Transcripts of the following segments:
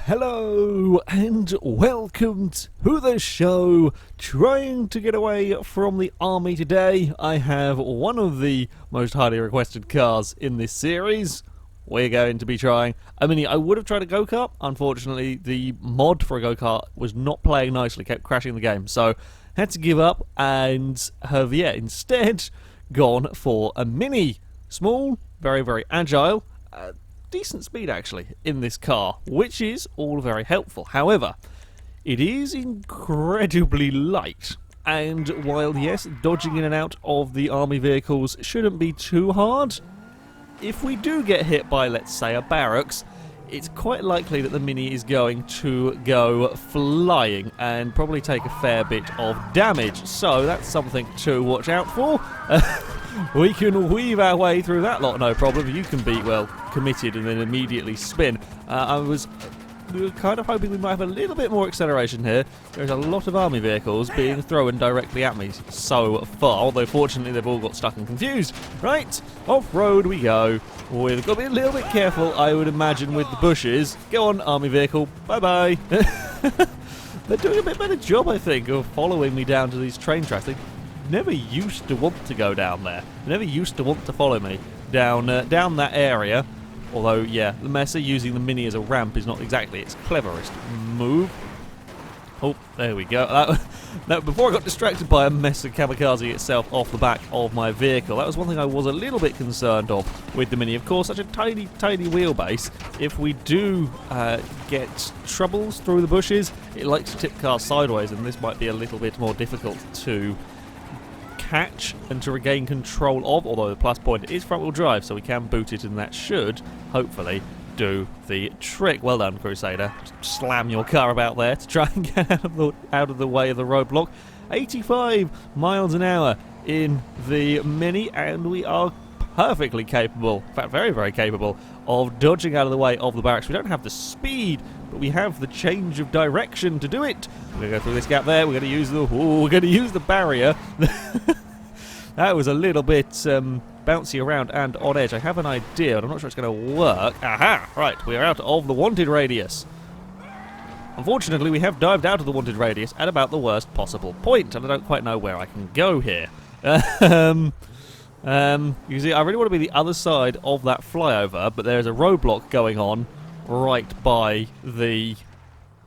Hello and welcome to the show. Trying to get away from the army today, I have one of the most highly requested cars in this series. We're going to be trying a Mini. I would have tried a go-kart. Unfortunately, the mod for a go-kart was not playing nicely, kept crashing the game. So, had to give up and have, instead gone for a Mini. Small, very, very agile. Decent speed actually in this car, which is all very helpful. However, it is incredibly light, and while yes, dodging in and out of the army vehicles shouldn't be too hard, if we do get hit by, let's say, a barracks, it's quite likely that the Mini is going to go flying and probably take a fair bit of damage. So that's something to watch out for. We can weave our way through that lot, no problem. You can be, well, committed and then immediately spin. I was kind of hoping we might have a little bit more acceleration here. There's a lot of army vehicles being thrown directly at me so far, although fortunately they've all got stuck and confused. Right, off-road we go. We've got to be a little bit careful, I would imagine, with the bushes. Go on, army vehicle. Bye-bye. They're doing a bit better job, I think, of following me down to these train tracks. They never used to want to go down there. They never used to want to follow me down that area. Although, yeah, the Messer using the Mini as a ramp is not exactly its cleverest move. Oh, there we go. Before I got distracted by a Messer Kamikaze itself off the back of my vehicle, that was one thing I was a little bit concerned of with the Mini. Of course, such a tiny, tiny wheelbase. If we do get troubles through the bushes, it likes to tip cars sideways, and this might be a little bit more difficult to catch and to regain control of, although the plus point is front wheel drive, so we can boot it, and that should hopefully do the trick. Well done, Crusader. Just slam your car about there to try and get out of the way of the roadblock. 85 miles an hour in the Mini, and we are perfectly capable, in fact very, very capable, of dodging out of the way of the barracks. We don't have the speed, but we have the change of direction to do it. We're going to go through this gap there. We're going to use the barrier. That was a little bit bouncy around and on edge. I have an idea, but I'm not sure it's going to work. Aha! Right, we are out of the wanted radius. Unfortunately, we have dived out of the wanted radius at about the worst possible point, and I don't quite know where I can go here. You see, I really want to be the other side of that flyover, but there's a roadblock going on right by the...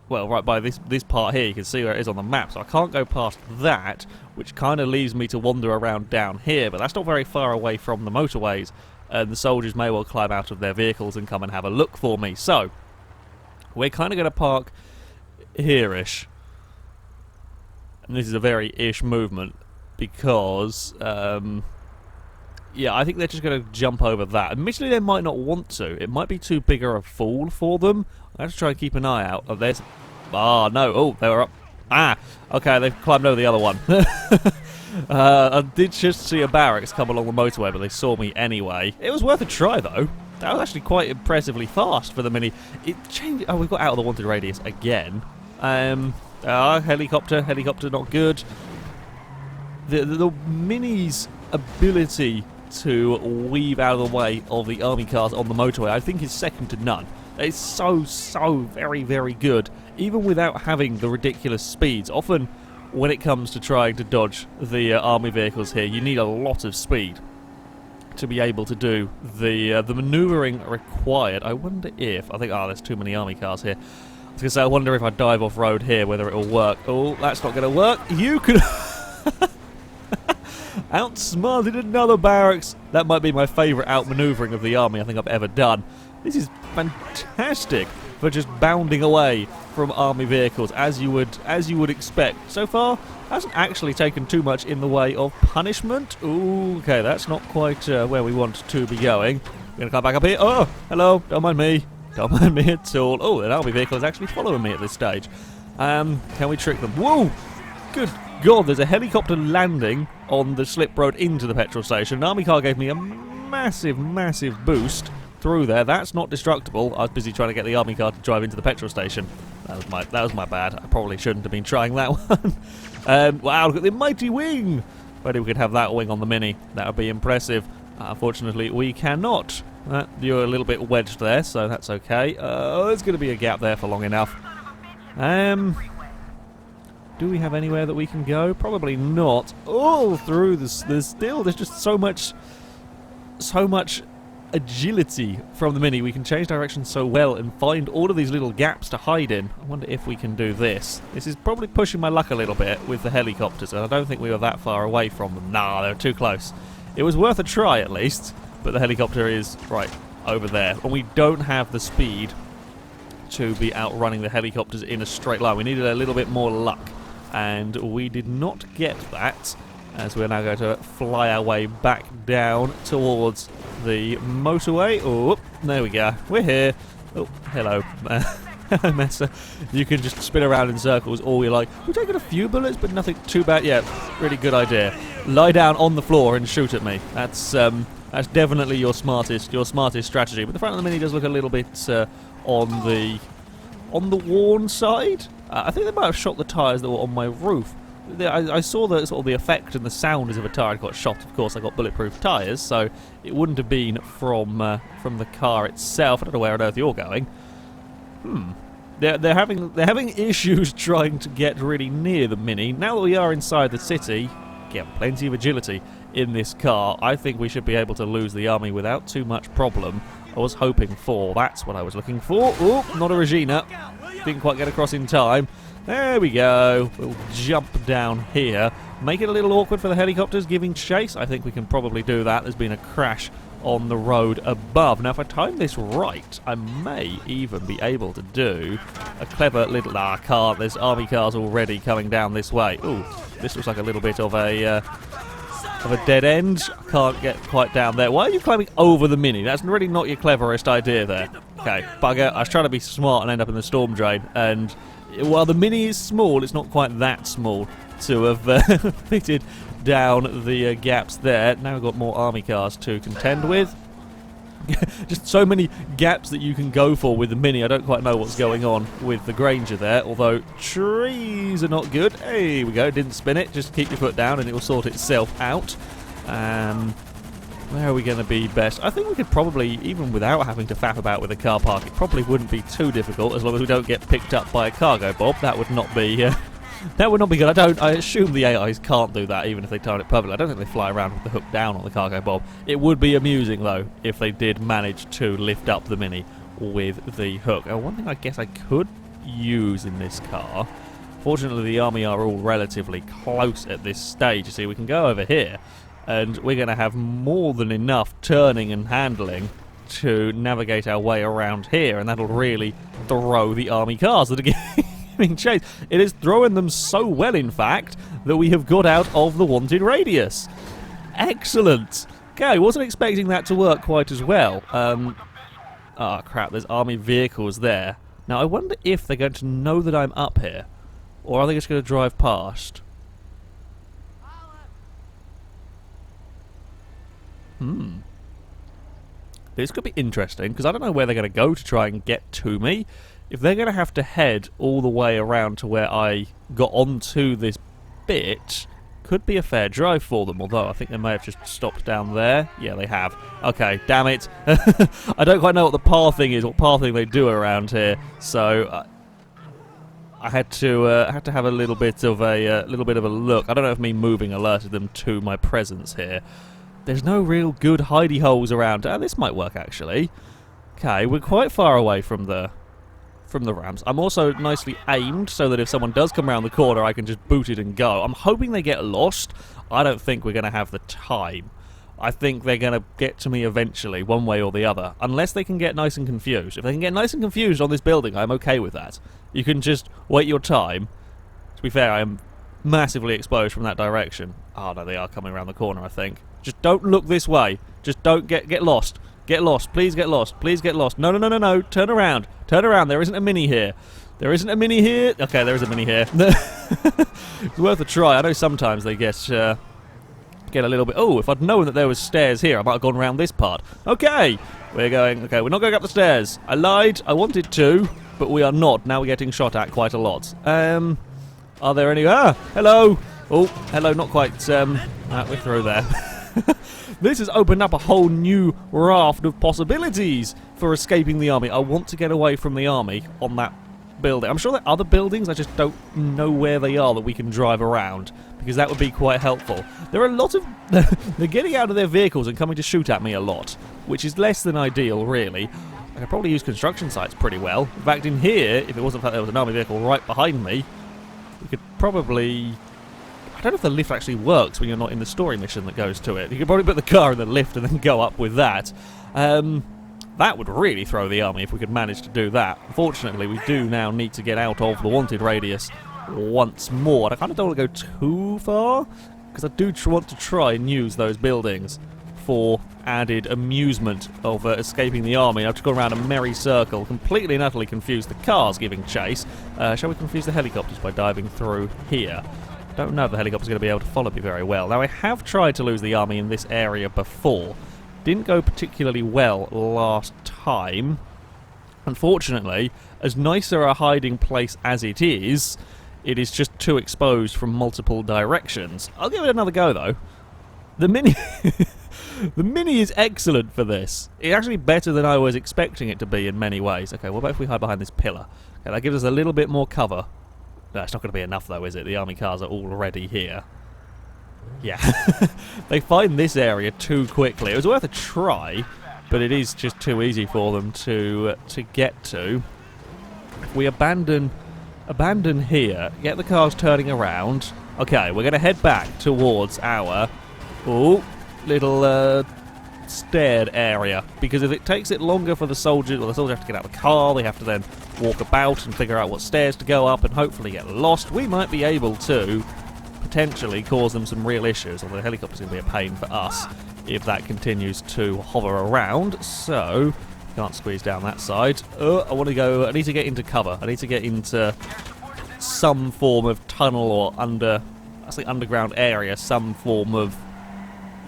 well, right by this part here. You can see where it is on the map, so I can't go past that, which kind of leaves me to wander around down here, but that's not very far away from the motorways, and the soldiers may well climb out of their vehicles and come and have a look for me. So, we're kind of going to park here-ish, and this is a very ish movement, because, yeah, I think they're just going to jump over that. Admittedly, they might not want to. It might be too big a fall for them. I have to try and keep an eye out. Oh, there's... ah, no. Oh, they were up. Ah, okay, they've climbed over the other one. I did just see a barracks come along the motorway, but they saw me anyway. It was worth a try, though. That was actually quite impressively fast for the Mini. It changed... oh, we've got out of the wanted radius again. Helicopter not good. The Mini's ability to weave out of the way of the army cars on the motorway, I think, is second to none. It's so very, very good, even without having the ridiculous speeds. Often, when it comes to trying to dodge the army vehicles here, you need a lot of speed to be able to do the manoeuvring required. I wonder if... I think, there's too many army cars here. I was going to say, I wonder if I dive off-road here, whether it'll work. Oh, that's not going to work. You can... outsmarted another barracks. That might be my favourite outmanoeuvring of the army I think I've ever done. This is fantastic for just bounding away from army vehicles, as you would expect. So far, hasn't actually taken too much in the way of punishment. Ooh, okay, that's not quite where we want to be going. We're going to come back up here. Oh, hello, don't mind me. Don't mind me at all. Oh, an army vehicle is actually following me at this stage. Can we trick them? Whoa! Good God, there's a helicopter landing on the slip road into the petrol station. An army car gave me a massive, massive boost through there. That's not destructible. I was busy trying to get the army car to drive into the petrol station. That was my bad. I probably shouldn't have been trying that one. Wow, look at the mighty wing. Maybe we could have that wing on the Mini. That would be impressive. Unfortunately, we cannot. You're a little bit wedged there, so that's okay. There's going to be a gap there for long enough. Do we have anywhere that we can go? Probably not. All through this, there's just so much agility from the Mini. We can change direction so well and find all of these little gaps to hide in. I wonder if we can do this. This is probably pushing my luck a little bit with the helicopters, and I don't think we were that far away from them. Nah, they're too close. It was worth a try at least, but the helicopter is right over there, and we don't have the speed to be outrunning the helicopters in a straight line. We needed a little bit more luck, and we did not get that, as we're now going to fly our way back down towards the motorway. Oh, there we go. We're here. Oh, hello. Hello, Messer. You can just spin around in circles all you like. We're taking a few bullets, but nothing too bad. Yeah, really good idea. Lie down on the floor and shoot at me. That's definitely your smartest strategy. But the front of the Mini does look a little bit on the worn side. I think they might have shot the tyres that were on my roof. I saw the sort of the effect and the sound as if a tyre had got shot. Of course, I got bulletproof tyres, so it wouldn't have been from the car itself. I don't know where on earth you're going. They're having issues trying to get really near the Mini. Now that we are inside the city, get plenty of agility in this car. I think we should be able to lose the army without too much problem. I was hoping for. That's what I was looking for. Oh, not a Regina. Didn't quite get across in time. There we go. We'll jump down here. Make it a little awkward for the helicopters giving chase. I think we can probably do that. There's been a crash on the road above. Now, if I time this right, I may even be able to do a clever little... Nah, I can't. There's army cars already coming down this way. Ooh, this looks like a little bit of a dead end. I can't get quite down there. Why are you climbing over the Mini? That's really not your cleverest idea there. Okay, bugger. I was trying to be smart and end up in the storm drain, and while the Mini is small, it's not quite that small to have fitted down the gaps there. Now we've got more army cars to contend with. Just so many gaps that you can go for with the Mini. I don't quite know what's going on with the Granger there, although trees are not good. Hey, we go. Didn't spin it. Just keep your foot down and it will sort itself out. Where are we going to be best? I think we could probably, even without having to faff about with a car park, it probably wouldn't be too difficult as long as we don't get picked up by a cargo bob. That would not be that would not be good. I assume the AIs can't do that even if they time it perfectly. I don't think they fly around with the hook down on the cargo bob. It would be amusing though if they did manage to lift up the Mini with the hook. One thing I guess I could use in this car, fortunately the army are all relatively close at this stage. You see, we can go over here and we're going to have more than enough turning and handling to navigate our way around here, and that'll really throw the army cars that are giving chase. It is throwing them so well, in fact, that we have got out of the wanted radius. Excellent. Okay, wasn't expecting that to work quite as well. Oh crap, there's army vehicles there. Now I wonder if they're going to know that I'm up here, or are they just going to drive past? This could be interesting, because I don't know where they're going to go to try and get to me. If they're going to have to head all the way around to where I got onto this bit, could be a fair drive for them, although I think they may have just stopped down there. Yeah, they have. Okay, damn it. I don't quite know what the pathing is, what pathing they do around here, so I had to have a little bit of a look. I don't know if me moving alerted them to my presence here. There's no real good hidey holes around. This might work actually. Okay, we're quite far away from the ramps. I'm also nicely aimed so that if someone does come around the corner, I can just boot it and go. I'm hoping they get lost. I don't think we're going to have the time. I think they're going to get to me eventually, one way or the other, unless they can get nice and confused. If they can get nice and confused on this building, I'm okay with that. You can just wait your time. To be fair, I am massively exposed from that direction. Oh no, they are coming around the corner, I think. Just don't look this way. Just don't get lost. Get lost. Please get lost. Please get lost. No, no, no, no, no. Turn around. Turn around. There isn't a Mini here. There isn't a Mini here. Okay, there is a Mini here. It's worth a try. I know sometimes they get a little bit... Oh, if I'd known that there was stairs here, I might have gone around this part. Okay. We're going... Okay, we're not going up the stairs. I lied. I wanted to, but we are not. Now we're getting shot at quite a lot. Are there any... Ah! Hello! Oh, hello, not quite... we're through there. This has opened up a whole new raft of possibilities for escaping the army. I want to get away from the army on that building. I'm sure there are other buildings, I just don't know where they are that we can drive around, because that would be quite helpful. There are a lot of... they're getting out of their vehicles and coming to shoot at me a lot, which is less than ideal, really. I could probably use construction sites pretty well. In fact, in here, if it wasn't for there was an army vehicle right behind me, we could probably... I don't know if the lift actually works when you're not in the story mission that goes to it. You could probably put the car in the lift and then go up with that. That would really throw the army if we could manage to do that. Unfortunately, we do now need to get out of the wanted radius once more. And I kind of don't want to go too far, because I do want to try and use those buildings for added amusement of escaping the army. I've just gone around a merry circle, completely and utterly confused the cars giving chase. Shall we confuse the helicopters by diving through here? Don't know if the helicopter's going to be able to follow me very well. Now, I have tried to lose the army in this area before. Didn't go particularly well last time. Unfortunately, as nicer a hiding place as it is just too exposed from multiple directions. I'll give it another go, though. The Mini... the Mini is excellent for this. It's actually better than I was expecting it to be in many ways. Okay, what about if we hide behind this pillar? Okay, that gives us a little bit more cover. No, it's not going to be enough, though, is it? The army cars are already here. Yeah. They find this area too quickly. It was worth a try, but it is just too easy for them to get to. If we abandon here, get the cars turning around. Okay, we're going to head back towards our little stared area, because if it takes it longer for the soldiers, well, the soldiers have to get out of the car, they have to then walk about and figure out what stairs to go up and hopefully get lost, we might be able to potentially cause them some real issues, although the helicopter's going to be a pain for us if that continues to hover around. So can't squeeze down that side. I need to get into cover. I need to get into some form of tunnel or underground area, some form of...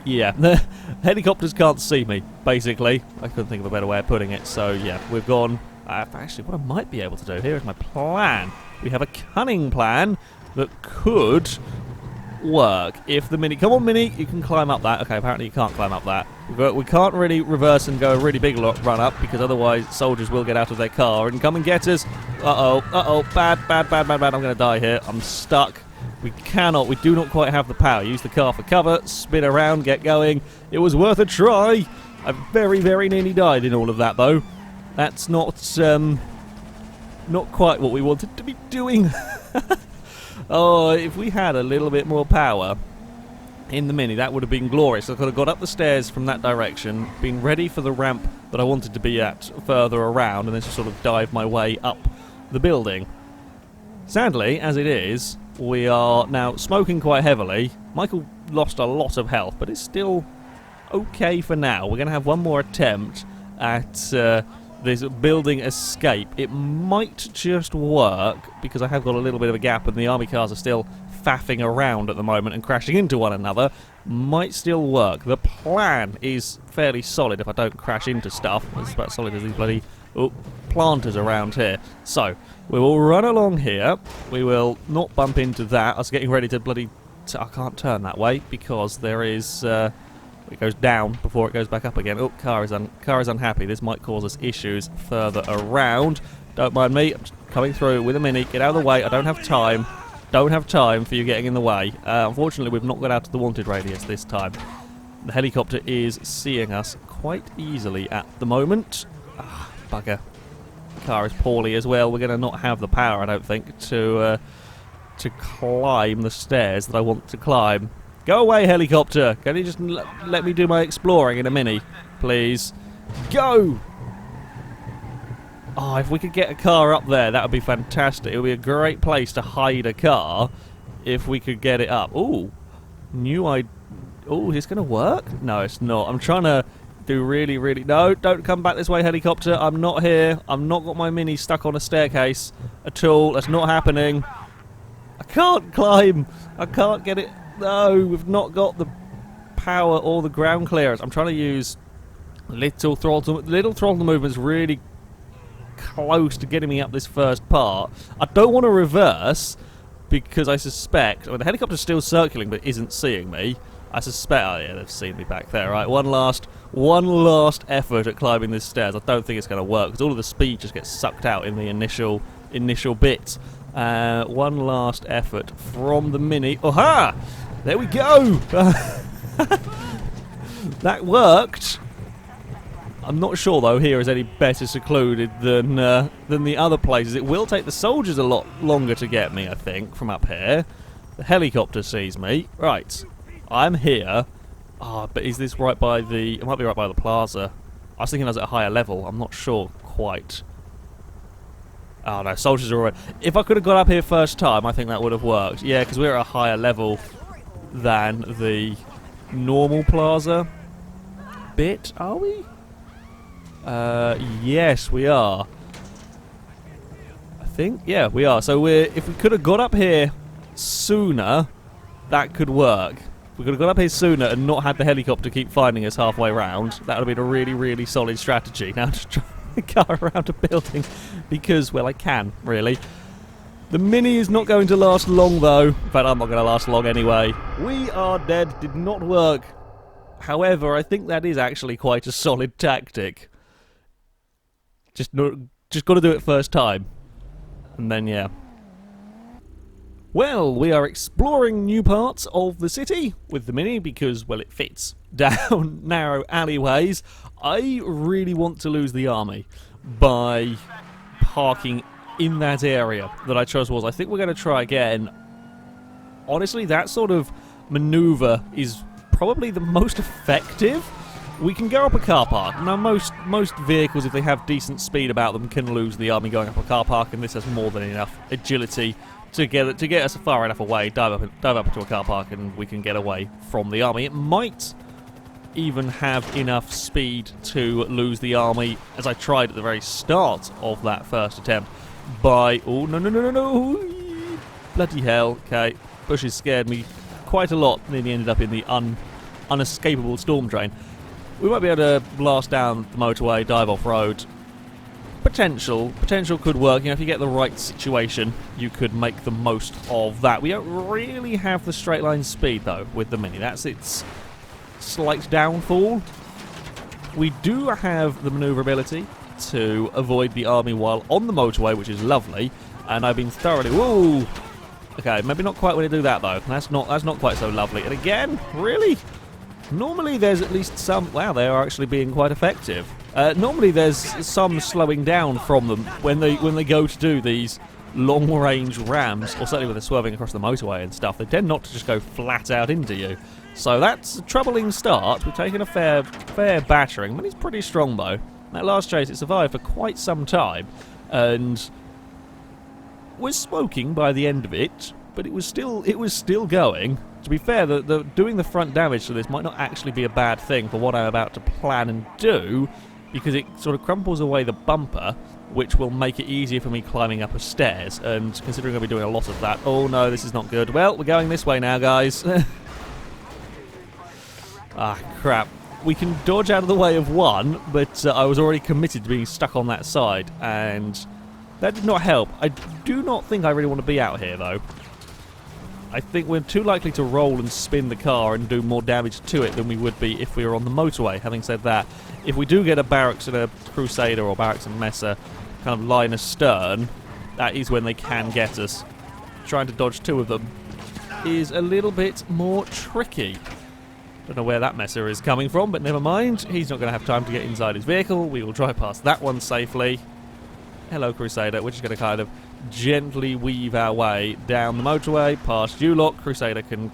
Yeah, the helicopters can't see me, basically. I couldn't think of a better way of putting it, so yeah, we've gone... actually, what I might be able to do, here is my plan. We have a cunning plan that could work if the Mini... Come on, Mini, you can climb up that. Okay, apparently you can't climb up that. We can't really reverse and go a really big run up, because otherwise soldiers will get out of their car and come and get us. Bad. I'm going to die here. I'm stuck. We do not quite have the power. Use the car for cover, spin around, get going. It was worth a try. I very, very nearly died in all of that, though. That's not quite what we wanted to be doing. Oh, if we had a little bit more power in the Mini, that would have been glorious. I could have got up the stairs from that direction, been ready for the ramp that I wanted to be at further around, and then just sort of dive my way up the building. Sadly, as it is, we are now smoking quite heavily. Michael lost a lot of health, but it's still okay for now. We're going to have one more attempt at this building escape. It might just work, because I have got a little bit of a gap and the army cars are still faffing around at the moment and crashing into one another. Might still work. The plan is fairly solid if I don't crash into stuff. It's about as solid as these bloody planters around here. So, we will run along here. We will not bump into that. I was getting ready to bloody... I can't turn that way because there is... it goes down before it goes back up again. Oh, car is unhappy. This might cause us issues further around. Don't mind me. I'm just coming through with a Mini. Get out of the way. I don't have time. Don't have time for you getting in the way. Unfortunately, we've not got out of the wanted radius this time. The helicopter is seeing us quite easily at the moment. Ah, bugger. The car is poorly as well. We're going to not have the power, I don't think, to climb the stairs that I want to climb. Go away, helicopter! Can you just let me do my exploring in a Mini, please? Go! Oh, if we could get a car up there, that would be fantastic. It would be a great place to hide a car if we could get it up. Ooh, Ooh, is this going to work? No, it's not. I'm trying to do really... No, don't come back this way, helicopter. I'm not here. I've not got my Mini stuck on a staircase at all. That's not happening. I can't climb. I can't get it... No, we've not got the power or the ground clearance. I'm trying to use little throttle movements really close to getting me up this first part. I don't want to reverse because I suspect... I mean, the helicopter's still circling but isn't seeing me. I suspect... Oh, yeah, they've seen me back there. Right, one last effort at climbing these stairs. I don't think it's going to work, because all of the speed just gets sucked out in the initial bits. One last effort from the Mini. Aha! There we go! That worked. I'm not sure, though, here is any better secluded than the other places. It will take the soldiers a lot longer to get me, I think, from up here. The helicopter sees me. Right. I'm here. Ah, but is this right by the... It might be right by the plaza. I was thinking I was at a higher level. I'm not sure quite. Oh, no, soldiers are already... If I could have got up here first time, I think that would have worked. Yeah, because we're at a higher level than the normal plaza bit, are we? Yes, we are. I think, yeah, we are. So if we could have got up here sooner, that could work. If we could have got up here sooner and not had the helicopter keep finding us halfway round, that would have been a really, really solid strategy. Now just try to go around a building because, well, I can, really. The Mini is not going to last long, though. In fact, I'm not going to last long anyway. We are dead. Did not work. However, I think that is actually quite a solid tactic. Just got to do it first time. And then, yeah. Well, we are exploring new parts of the city with the Mini because, well, it fits down narrow alleyways. I really want to lose the army by parking in that area that I chose was. I think we're going to try again. Honestly, that sort of maneuver is probably the most effective. We can go up a car park. Now, most vehicles, if they have decent speed about them, can lose the army going up a car park, and this has more than enough agility to get us far enough away, dive up into a car park, and we can get away from the army. It might even have enough speed to lose the army, as I tried at the very start of that first attempt, by... Oh, no. Bloody hell. Okay, bushes scared me quite a lot, nearly ended up in the unescapable storm drain. We might be able to blast down the motorway, dive off-road. Potential could work. You know, if you get the right situation, you could make the most of that. We don't really have the straight line speed, though, with the Mini. That's its slight downfall. We do have the maneuverability to avoid the army while on the motorway, which is lovely. And I've been thoroughly... Whoa! Okay, maybe not quite when to do that, though. That's not quite so lovely. And again, really? Normally there's at least some... Wow, they are actually being quite effective. Normally there's some slowing down from them when they go to do these long-range rams, or certainly when they're swerving across the motorway and stuff. They tend not to just go flat out into you. So that's a troubling start. We've taken a fair battering, but it's pretty strong, though. That last chase, it survived for quite some time, and was smoking by the end of it, but it was still going. To be fair, doing the front damage to this might not actually be a bad thing for what I'm about to plan and do, because it sort of crumples away the bumper, which will make it easier for me climbing up a stairs, and considering I'll be doing a lot of that... Oh no, this is not good. Well, we're going this way now, guys. Ah, crap. We can dodge out of the way of one, but I was already committed to being stuck on that side, and that did not help. I do not think I really want to be out here, though. I think we're too likely to roll and spin the car and do more damage to it than we would be if we were on the motorway. Having said that, if we do get a barracks and a Crusader or barracks and Messer kind of line astern, that is when they can get us. Trying to dodge two of them is a little bit more tricky. Don't know where that Messer is coming from, but never mind. He's not going to have time to get inside his vehicle. We will drive past that one safely. Hello, Crusader. We're just going to kind of gently weave our way down the motorway, past you lot. Crusader can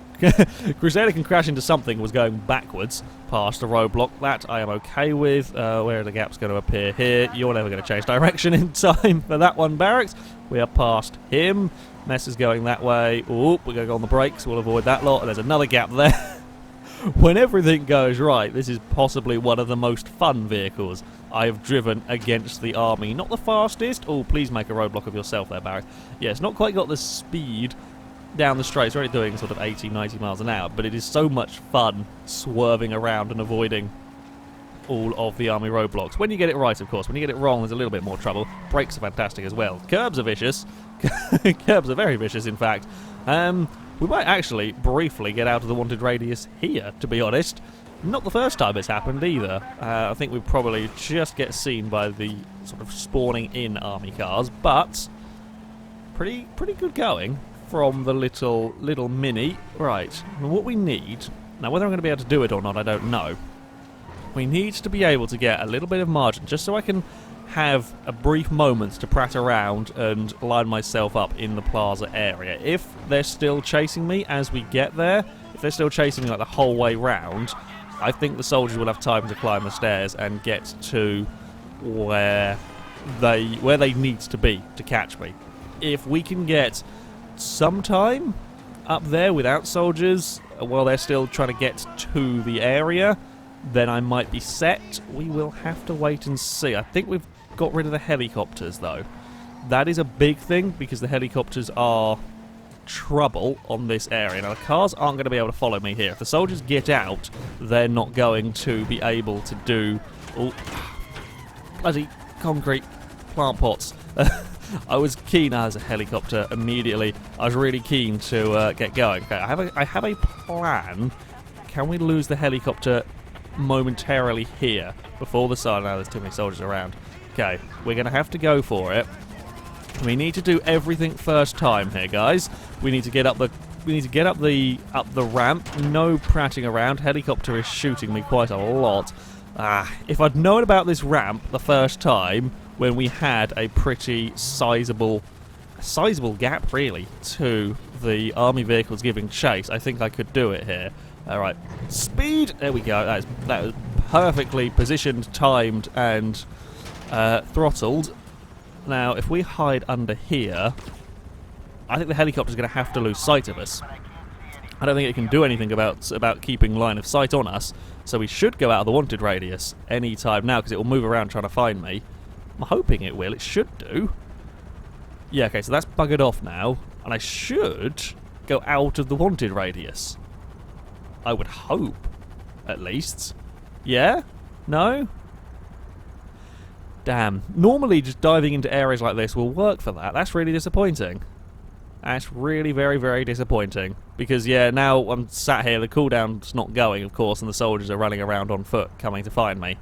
crash into something. Was going backwards past a roadblock. That I am okay with. Where are the gaps going to appear here? You're never going to change direction in time for that one, barracks. We are past him. Mess is going that way. Oh, we're going to go on the brakes. We'll avoid that lot. And there's another gap there. When everything goes right, this is possibly one of the most fun vehicles I have driven against the army. Not the fastest. Oh, please make a roadblock of yourself there, Barrett. Yeah, it's not quite got the speed down the straight. It's already doing sort of 80, 90 miles an hour, but it is so much fun swerving around and avoiding all of the army roadblocks. When you get it right, of course. When you get it wrong, there's a little bit more trouble. Brakes are fantastic as well. Curbs are vicious. Curbs are very vicious, in fact. We might actually briefly get out of the wanted radius here, to be honest. Not the first time it's happened either. I think we probably just get seen by the sort of spawning in army cars, but pretty good going from the little mini. Right, and what we need, now whether I'm going to be able to do it or not, I don't know. We need to be able to get a little bit of margin, just so I can have a brief moment to prat around and line myself up in the plaza area. If they're still chasing me as we get there, if they're still chasing me like the whole way round, I think the soldiers will have time to climb the stairs and get to where they need to be to catch me. If we can get some time up there without soldiers while they're still trying to get to the area, then I might be set. We will have to wait and see. I think we've got rid of the helicopters, though. That is a big thing, because the helicopters are trouble on this area. Now, the cars aren't going to be able to follow me here. If the soldiers get out, they're not going to be able to do... Oh, bloody concrete plant pots. I was keen as a helicopter immediately. I was really keen to get going. Okay, I have a plan. Can we lose the helicopter momentarily here before the sun? Now there's too many soldiers around. Okay, we're going to have to go for it. We need to do everything first time here, guys. We need to get up the ramp. No prattling around. Helicopter is shooting me quite a lot. If I'd known about this ramp the first time, when we had a pretty sizable gap, really, to the army vehicles giving chase, I think I could do it here. All right, speed. There we go. That was perfectly positioned, timed, and throttled. Now, if we hide under here, I think the helicopter's going to have to lose sight of us. I don't think it can do anything about keeping line of sight on us, so we should go out of the wanted radius any time now, because it will move around trying to find me. I'm hoping it will. It should do. Yeah, okay, so that's buggered off now, and I should go out of the wanted radius. I would hope, at least. Yeah? No? Damn. Normally, just diving into areas like this will work for that. That's really disappointing. That's really very, very disappointing. Because, yeah, now I'm sat here, the cooldown's not going, of course, and the soldiers are running around on foot, coming to find me.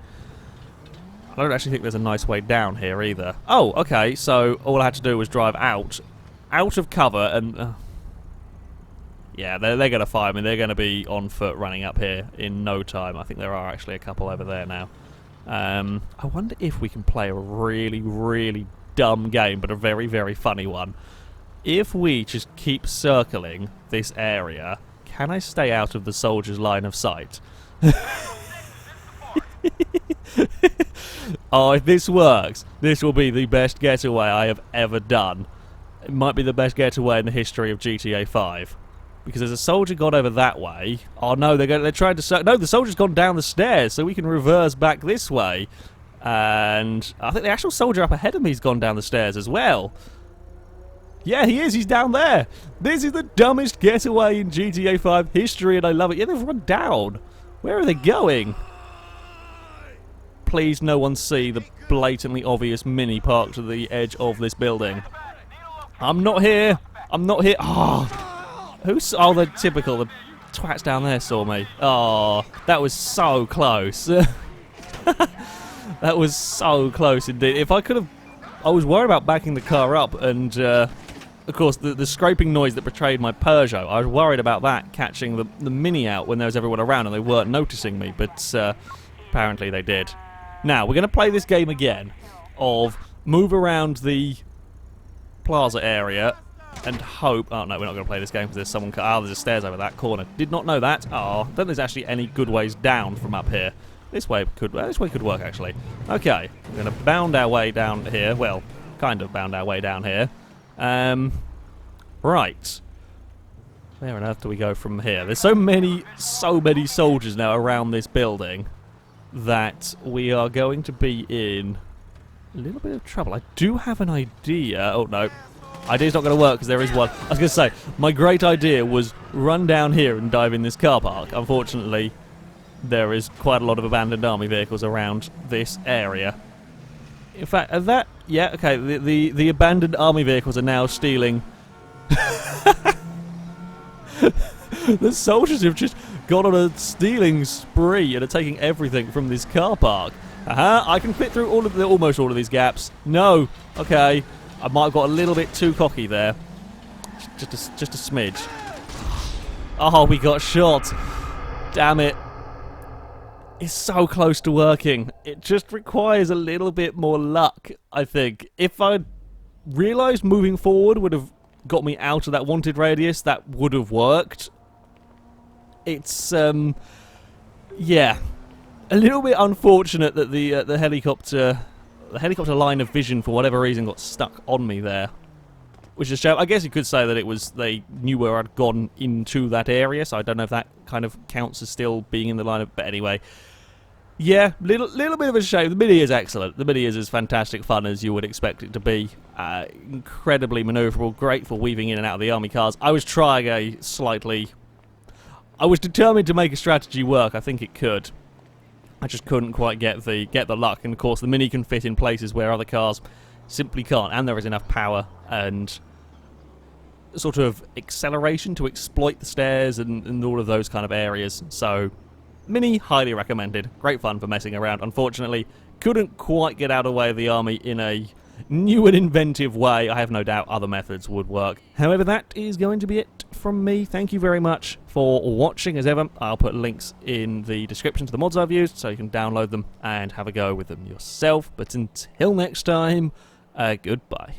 I don't actually think there's a nice way down here, either. Oh, okay, so all I had to do was drive out of cover, and... yeah, they're going to find me. They're going to be on foot running up here in no time. I think there are actually a couple over there now. I wonder if we can play a really, really dumb game, but a very, very funny one. If we just keep circling this area, can I stay out of the soldiers' line of sight? Oh, if this works, this will be the best getaway I have ever done. It might be the best getaway in the history of GTA 5. Because there's a soldier gone over that way. Oh no, they're trying to... No, the soldier's gone down the stairs, so we can reverse back this way. And I think the actual soldier up ahead of me's gone down the stairs as well. Yeah, he is. He's down there. This is the dumbest getaway in GTA 5 history, and I love it. Yeah, they've run down. Where are they going? Please, no one see the blatantly obvious mini parked to the edge of this building. I'm not here. I'm not here. Oh... Oh, they're typical. The twats down there saw me. Oh, that was so close. That was so close indeed. If I could have... I was worried about backing the car up, and, of course, the scraping noise that betrayed my Peugeot, I was worried about that catching the Mini out when there was everyone around and they weren't noticing me, but apparently they did. Now, we're going to play this game again of move around the plaza area and hope... Oh, no, we're not going to play this game because there's someone... Ah, there's a stairs over that corner. Did not know that. Oh, I don't think there's actually any good ways down from up here. This way could work, actually. Okay, we're going to bound our way down here. Well, kind of bound our way down here. Right. Where on earth do we go from here? There's so many soldiers now around this building that we are going to be in a little bit of trouble. I do have an idea. Oh, no. Idea's not going to work because there is one. I was going to say, my great idea was run down here and dive in this car park. Unfortunately, there is quite a lot of abandoned army vehicles around this area. In fact, the abandoned army vehicles are now stealing. The soldiers have just gone on a stealing spree and are taking everything from this car park. I can fit through almost all of these gaps. No, okay, I might have got a little bit too cocky there. Just a smidge. Oh, we got shot. Damn it. It's so close to working. It just requires a little bit more luck, I think. If I'd realised moving forward would have got me out of that wanted radius, that would have worked. It's, yeah. A little bit unfortunate that the helicopter line of vision, for whatever reason, got stuck on me there. Which is a shame. I guess you could say that they knew where I'd gone into that area, so I don't know if that kind of counts as still being in the line of... But anyway, yeah, little bit of a shame. The Mini is excellent. The Mini is as fantastic fun as you would expect it to be. Incredibly manoeuvrable, great for weaving in and out of the army cars. I was trying I was determined to make a strategy work. I think it could. I just couldn't quite get the luck, and of course the Mini can fit in places where other cars simply can't, and there is enough power and sort of acceleration to exploit the stairs and all of those kind of areas. So, Mini, highly recommended. Great fun for messing around. Unfortunately, couldn't quite get out of the way of the army in a new and inventive way. I have no doubt other methods would work. However, that is going to be it from me. Thank you very much for watching. As ever, I'll put links in the description to the mods I've used, so you can download them and have a go with them yourself. But until next time, goodbye.